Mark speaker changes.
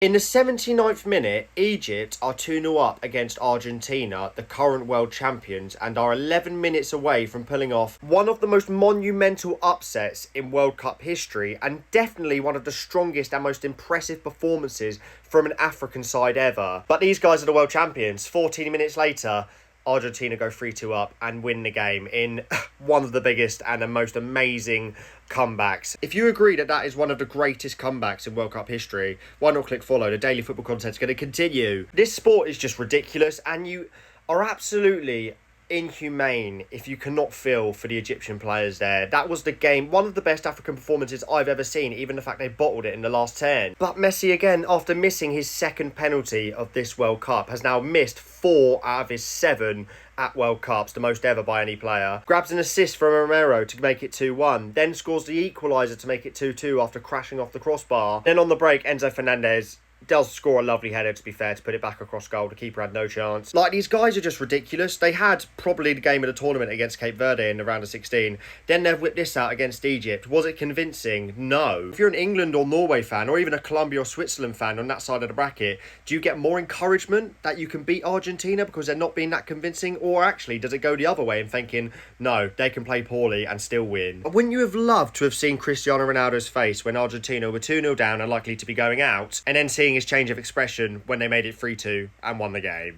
Speaker 1: In the 79th minute, Egypt are 2-0 up against Argentina, the current world champions, and are 11 minutes away from pulling off one of the most monumental upsets in World Cup history, and definitely one of the strongest and most impressive performances from an African side ever. But these guys are the world champions. 14 minutes later, Argentina go 3-2 up and win the game in one of the biggest and the most amazing comebacks. If you agree that that is one of the greatest comebacks in World Cup history, why not click follow? The daily football content is going to continue. This sport is just ridiculous, and you are absolutely inhumane if you cannot feel for the Egyptian players there. That was the game, one of the best African performances I've ever seen, even the fact they bottled it in the last 10. But Messi again, after missing his second penalty of this World Cup, has now missed 4 out of his 7 at World Cups, the most ever by any player. Grabs an assist from Romero to make it 2-1, then scores the equaliser to make it 2-2 after crashing off the crossbar. Then on the break, Enzo Fernandez does score a lovely header, to be fair, to put it back across goal. The keeper had no chance. Like, these guys are just ridiculous. They had probably the game of the tournament against Cape Verde in the round of 16. Then they've whipped this out against Egypt. Was it convincing? No. If you're an England or Norway fan, or even a Colombia or Switzerland fan on that side of the bracket, do you get more encouragement that you can beat Argentina because they're not being that convincing? Or actually, does it go the other way and thinking, no, they can play poorly and still win? Wouldn't you have loved to have seen Cristiano Ronaldo's face when Argentina were 2-0 down and likely to be going out, and then seeing his change of expression when they made it 3-2 and won the game?